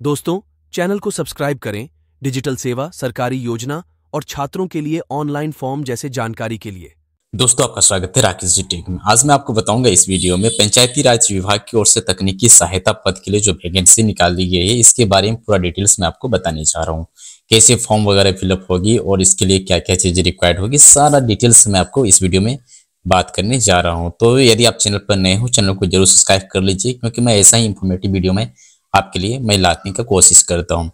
दोस्तों, चैनल को सब्सक्राइब करें डिजिटल सेवा, सरकारी योजना और छात्रों के लिए ऑनलाइन फॉर्म जैसे जानकारी के लिए। दोस्तों, आपका स्वागत है राकेश जी टेक में। आज मैं आपको बताऊंगा इस वीडियो में पंचायती राज विभाग की ओर से तकनीकी सहायता पद के लिए जो वैकेंसी निकाली गई है, इसके बारे में पूरा डिटेल्स मैं आपको बताने जा रहा हूँ। कैसे फॉर्म वगैरह फिलअप होगी और इसके लिए क्या क्या चीजें रिक्वायर्ड होगी, सारा डिटेल्स मैं आपको इस वीडियो में बात करने जा रहा हूँ। तो यदि आप चैनल पर नए हो, चैनल को जरूर सब्सक्राइब कर लीजिए, क्योंकि मैं ऐसा ही इंफॉर्मेटिव वीडियो में आपके लिए मैं लाने का कोशिश करता हूँ।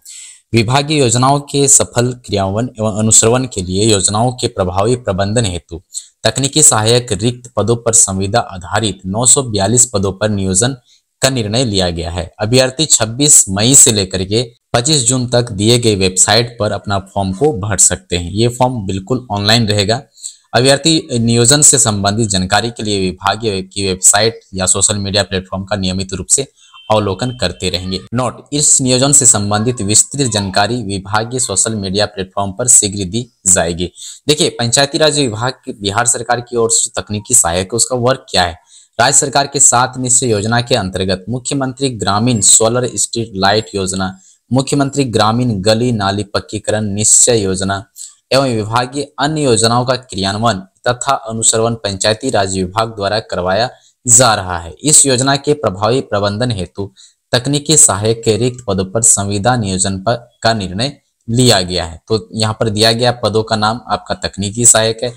विभागीय योजनाओं के सफल क्रियान्वयन एवं अनुश्रवण के लिए योजनाओं के प्रभावी प्रबंधन हेतु तकनीकी सहायक रिक्त पदों पर संविदा आधारित 942 पदों पर नियोजन का निर्णय लिया गया है। अभ्यर्थी 26 मई से लेकर के 25 जून तक दिए गए वेबसाइट पर अपना फॉर्म को भर सकते हैं। ये फॉर्म बिल्कुल ऑनलाइन रहेगा। अभ्यर्थी नियोजन से संबंधित जानकारी के लिए विभागीय की वेबसाइट या सोशल मीडिया प्लेटफॉर्म का नियमित रूप से अवलोकन करते रहेंगे। नोट: इस नियोजन से संबंधित विस्तृत जानकारी विभागीय सोशल मीडिया प्लेटफॉर्म पर शीघ्र दी जाएगी। देखिए, पंचायती राज विभाग बिहार सरकार की ओर से तकनीकी सहायक उसका वर्क क्या है। राज्य सरकार के 7 निश्चय योजना के अंतर्गत मुख्यमंत्री ग्रामीण सोलर स्ट्रीट लाइट योजना, मुख्यमंत्री ग्रामीण गली नाली पक्कीकरण निश्चय योजना एवं विभागीय अन्य योजनाओं का क्रियान्वयन तथा अनुश्रवण पंचायती राज विभाग द्वारा करवाया जा रहा है। इस योजना के प्रभावी प्रबंधन हेतु तकनीकी सहायक के रिक्त पदों पर संविदा नियोजन का निर्णय लिया गया है। तो यहाँ पर दिया गया पदों का नाम आपका तकनीकी सहायक है।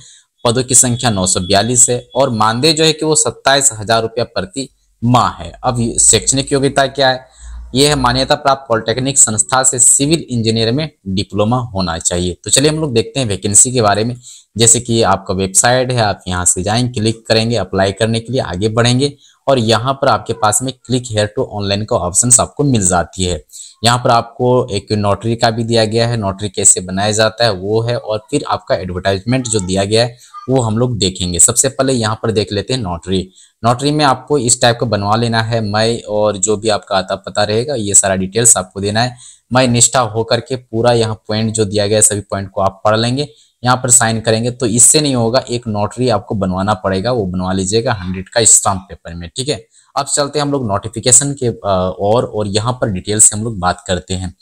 पदों की संख्या 942 है और मानदेय जो है कि वो 27,000 रुपया प्रति माह है। अब शैक्षणिक योग्यता क्या है? यह है मान्यता प्राप्त पॉलिटेक्निक संस्था से सिविल इंजीनियर में डिप्लोमा होना चाहिए। तो चलिए हम लोग देखते हैं वैकेंसी के बारे में। जैसे कि आपका वेबसाइट है, आप यहाँ से जाएंगे, क्लिक करेंगे, अप्लाई करने के लिए आगे बढ़ेंगे और यहाँ पर आपके पास में क्लिक हेयर टू ऑनलाइन का ऑप्शन आपको मिल जाती है। यहाँ पर आपको एक नोटरी का भी दिया गया है, नोटरी कैसे बनाया जाता है वो है, और फिर आपका एडवर्टाइजमेंट जो दिया गया है वो हम लोग देखेंगे। सबसे पहले यहाँ पर देख लेते हैं नोटरी। नोटरी में आपको इस टाइप का बनवा लेना है। मैं और जो भी आपका आता पता रहेगा, ये सारा डिटेल्स आपको देना है। मैं निष्ठा होकर के पूरा यहाँ पॉइंट जो दिया गया है सभी पॉइंट को आप पढ़ लेंगे, यहाँ पर साइन करेंगे। तो इससे नहीं होगा, एक नोटरी आपको बनवाना पड़ेगा, वो बनवा लीजिएगा 100 का स्टाम्प पेपर में, ठीक है। अब चलते हैं हम लोग नोटिफिकेशन के और यहाँ पर डिटेल से हम लोग बात करते हैं।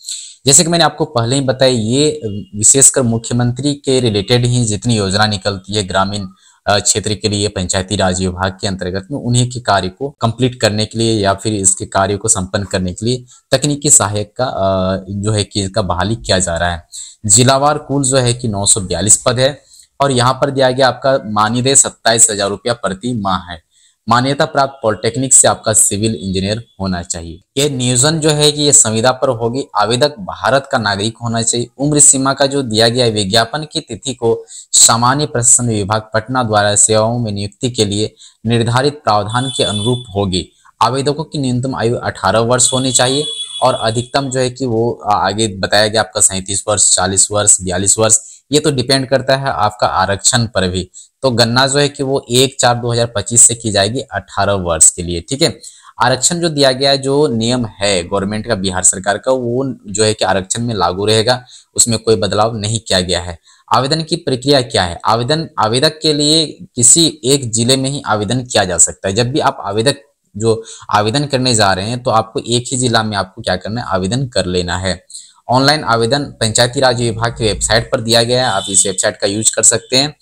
जैसे कि मैंने आपको पहले ही बताया, ये विशेषकर मुख्यमंत्री के रिलेटेड ही जितनी योजना निकलती है ग्रामीण क्षेत्र के लिए पंचायती राज विभाग के अंतर्गत में, उन्हीं के कार्य को कंप्लीट करने के लिए या फिर इसके कार्य को संपन्न करने के लिए तकनीकी सहायक का जो है कि इसका बहाली किया जा रहा है। जिलावार कुल जो है कि 942 पद है और यहाँ पर दिया गया आपका मानदेय 27,000 रुपया प्रति माह है। मान्यता प्राप्त पॉलिटेक्निक से आपका सिविल इंजीनियर होना चाहिए। ये नियोजन जो है कि ये संविदा पर होगी। आवेदक भारत का नागरिक होना चाहिए। उम्र सीमा का जो दिया गया है, विज्ञापन की तिथि को सामान्य प्रशासन विभाग पटना द्वारा सेवाओं में नियुक्ति के लिए निर्धारित प्रावधान के अनुरूप होगी। आवेदकों की न्यूनतम आयु 18 वर्ष होनी चाहिए और अधिकतम जो है कि वो आगे बताया गया आपका 37 वर्ष, 40 वर्ष, 42 वर्ष, ये तो डिपेंड करता है आपका आरक्षण पर भी। तो गणना जो है कि वो 1/4/2025 से की जाएगी 18 वर्ष के लिए, ठीक है। आरक्षण जो दिया गया है, जो नियम है गवर्नमेंट का, बिहार सरकार का, वो जो है कि आरक्षण में लागू रहेगा, उसमें कोई बदलाव नहीं किया गया है। आवेदन की प्रक्रिया क्या है? आवेदक के लिए किसी एक जिले में ही आवेदन किया जा सकता है। जब भी आप जो आवेदन करने जा रहे हैं तो आपको एक ही जिला में आपको क्या करना है, आवेदन कर लेना है। ऑनलाइन आवेदन पंचायती राज विभाग की वेबसाइट पर दिया गया है, आप इस वेबसाइट का यूज कर सकते हैं।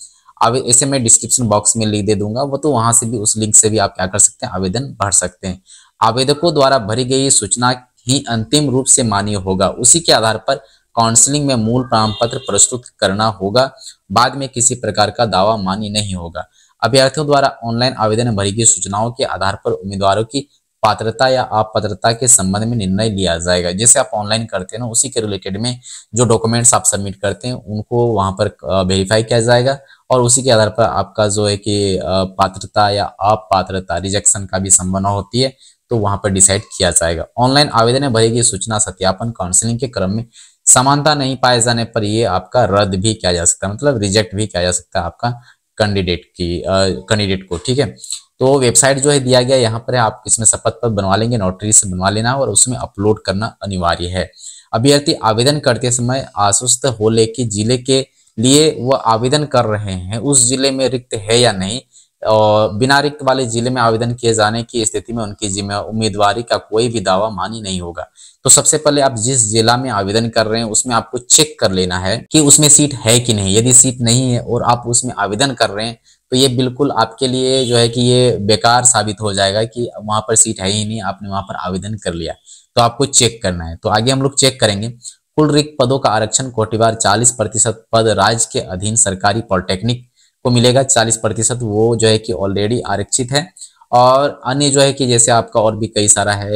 इसे मैं डिस्क्रिप्शन बॉक्स में लिंक दे दूंगा, वो तो वहां से भी, उस लिंक से भी आप क्या कर सकते हैं, आवेदन भर सकते हैं। आवेदकों द्वारा भरी गई सूचना ही अंतिम रूप से मान्य होगा। उसी के आधार पर काउंसलिंग में मूल प्रमाण पत्र प्रस्तुत करना होगा। बाद में किसी प्रकार का दावा मान्य नहीं होगा। अभ्यर्थियों द्वारा ऑनलाइन आवेदन में भरी गई सूचनाओं के आधार पर उम्मीदवारों की पात्रता या अपात्रता के संबंध में निर्णय लिया जाएगा। जैसे आप ऑनलाइन करते हैं ना, उसी के रिलेटेड में जो डॉक्यूमेंट्स आप सबमिट करते हैं उनको वहां पर वेरीफाई किया जाएगा और उसी के आधार पर आपका जो है कि पात्रता या अपात्रता, रिजेक्शन का भी संभावना होती है, तो वहां पर डिसाइड किया जाएगा। ऑनलाइन आवेदन में भरी गई सूचना सत्यापन काउंसलिंग के क्रम में समानता नहीं पाए जाने पर ये आपका रद्द भी किया जा सकता है, मतलब रिजेक्ट भी किया जा सकता है आपका कैंडिडेट को, ठीक है। तो वेबसाइट जो है दिया गया यहाँ पर है, आप इसमें शपथ पत्र बनवा लेंगे, नोटरी से बनवा लेना और उसमें अपलोड करना अनिवार्य है। अभ्यर्थी आवेदन करते समय आश्वस्त हो ले कि जिले के लिए वह आवेदन कर रहे हैं उस जिले में रिक्त है या नहीं, और बिना रिक्त वाले जिले में आवेदन किए जाने की स्थिति में उनकी उम्मीदवारी का कोई भी दावा मान्य नहीं होगा। तो सबसे पहले आप जिस जिला में आवेदन कर रहे हैं उसमें आपको चेक कर लेना है कि उसमें सीट है कि नहीं। यदि सीट नहीं है और आप उसमें आवेदन कर रहे हैं तो ये बिल्कुल आपके लिए जो है कि ये बेकार साबित हो जाएगा कि वहां पर सीट है ही नहीं, आपने वहां पर आवेदन कर लिया। तो आपको चेक करना है। तो आगे हम लोग चेक करेंगे। कुल रिक्त पदों का आरक्षण कोटिवार 40% पद राज्य के अधीन सरकारी पॉलिटेक्निक को मिलेगा। 40% वो जो है कि ऑलरेडी आरक्षित है, और अन्य जो है कि जैसे आपका और भी कई सारा है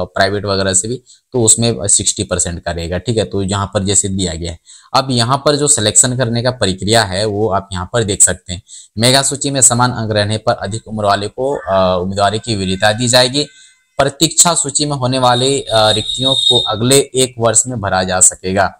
प्राइवेट वगैरह से भी, तो उसमें 60% का रहेगा। ठीक है, तो यहाँ पर जैसे दिया गया है। अब यहाँ पर जो सिलेक्शन करने का प्रक्रिया है वो आप यहाँ पर देख सकते हैं। मेगा सूची में समान अंक रहने पर अधिक उम्र वाले को उम्मीदवारी की वरीयता दी जाएगी। प्रतीक्षा सूची में होने वाले रिक्तियों को अगले 1 वर्ष में भरा जा सकेगा।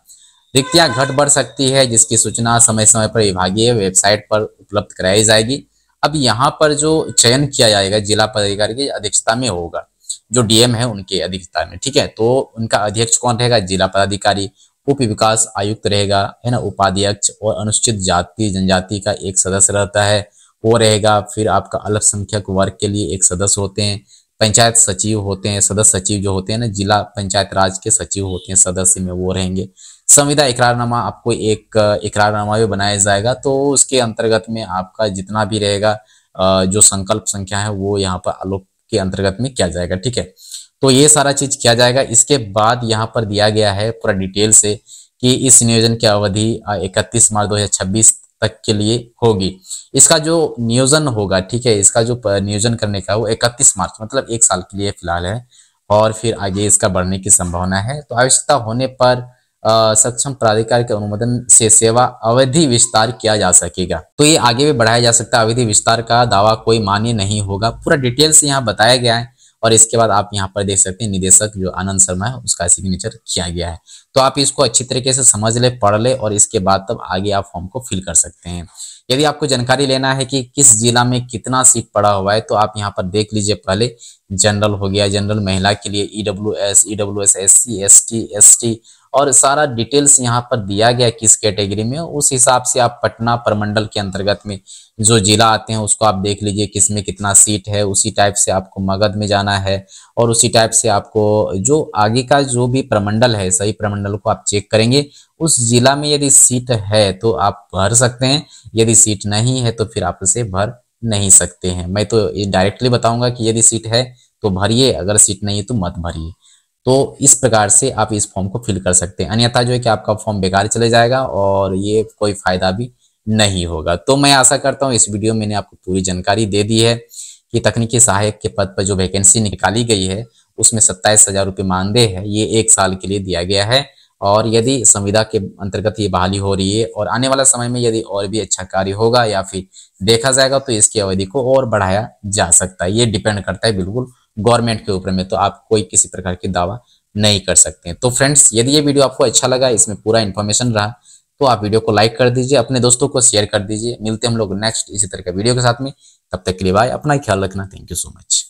रिक्तियां घट बढ़ सकती है, जिसकी सूचना समय समय पर विभागीय वेबसाइट पर उपलब्ध कराई जाएगी। अब यहाँ पर जो चयन किया जाएगा जिला पदाधिकारी की अध्यक्षता में होगा, जो डीएम है उनके अध्यक्षता में। ठीक है, तो उनका अध्यक्ष कौन रहेगा? जिला पदाधिकारी। उप विकास आयुक्त रहेगा, है ना, उपाध्यक्ष, और अनुसूचित जाति जनजाति का एक सदस्य रहता है, वो रहेगा। फिर आपका अल्पसंख्यक वर्ग के लिए एक सदस्य होते हैं। पंचायत सचिव होते हैं, सदस्य सचिव जो होते हैं ना, जिला पंचायत राज के सचिव होते हैं सदस्य में, वो रहेंगे। संविदा इकरारनामा, आपको एक इकरारनामा भी बनाया जाएगा, तो उसके अंतर्गत में आपका जितना भी रहेगा जो संकल्प संख्या है वो यहाँ पर आलोक के अंतर्गत में किया जाएगा। ठीक है, तो ये सारा चीज किया जाएगा। इसके बाद यहाँ पर दिया गया है पूरा डिटेल से कि इस नियोजन की अवधि 31 मार्च 2026 तक के लिए होगी। इसका जो नियोजन होगा, ठीक है, इसका जो नियोजन करने का वो 31 मार्च मतलब 1 साल के लिए फिलहाल है, और फिर आगे इसका बढ़ने की संभावना है। तो आवश्यकता होने पर सक्षम प्राधिकार के अनुमोदन से सेवा अवधि विस्तार किया जा सकेगा। तो ये आगे भी बढ़ाया जा सकता है। अवधि विस्तार का दावा कोई मान्य नहीं होगा। पूरा डिटेल से यहाँ बताया गया है, और इसके बाद आप यहाँ पर देख सकते हैं निदेशक जो आनंद शर्मा है उसका सिग्नेचर किया गया है। तो आप इसको अच्छी तरीके से समझ ले, पढ़ ले, और इसके बाद तब आगे आप फॉर्म को फिल कर सकते हैं। यदि आपको जानकारी लेना है कि किस जिला में कितना सीट पड़ा हुआ है, तो आप यहाँ पर देख लीजिए। पहले जनरल हो गया, जनरल महिला के लिए ईडब्ल्यूएस एससी एसटी और सारा डिटेल्स यहाँ पर दिया गया किस कैटेगरी में। उस हिसाब से आप पटना प्रमंडल के अंतर्गत में जो जिला आते हैं उसको आप देख लीजिए किसमें कितना सीट है। उसी टाइप से आपको मगध में जाना है, और उसी टाइप से आपको जो आगे का जो भी प्रमंडल है, सही प्रमंडल को आप चेक करेंगे। उस जिला में यदि सीट है तो आप भर सकते हैं, यदि सीट नहीं है तो फिर आप उसे भर नहीं सकते हैं। मैं तो ये डायरेक्टली बताऊंगा कि यदि सीट है तो भरिए, अगर सीट नहीं है तो मत भरिए। तो इस प्रकार से आप इस फॉर्म को फिल कर सकते हैं, अन्यथा जो है कि आपका फॉर्म बेकार चले जाएगा और ये कोई फायदा भी नहीं होगा। तो मैं आशा करता हूँ इस वीडियो में मैंने आपको पूरी जानकारी दे दी है कि तकनीकी सहायक के पद पर जो वैकेंसी निकाली गई है उसमें 27,000 रुपये मानदेय है। ये 1 साल के लिए दिया गया है, और यदि संविदा के अंतर्गत ये बहाली हो रही है और आने वाला समय में यदि और भी अच्छा कार्य होगा या फिर देखा जाएगा तो इसकी अवधि को और बढ़ाया जा सकता है। ये डिपेंड करता है बिल्कुल गवर्नमेंट के ऊपर में, तो आप कोई किसी प्रकार की दावा नहीं कर सकते। तो फ्रेंड्स, यदि ये वीडियो आपको अच्छा लगा, इसमें पूरा इन्फॉर्मेशन रहा, तो आप वीडियो को लाइक कर दीजिए, अपने दोस्तों को शेयर कर दीजिए। मिलते हैं हम लोग नेक्स्ट इसी तरह के वीडियो के साथ में, तब तक के लिए बाय, अपना ख्याल रखना। Thank you so much.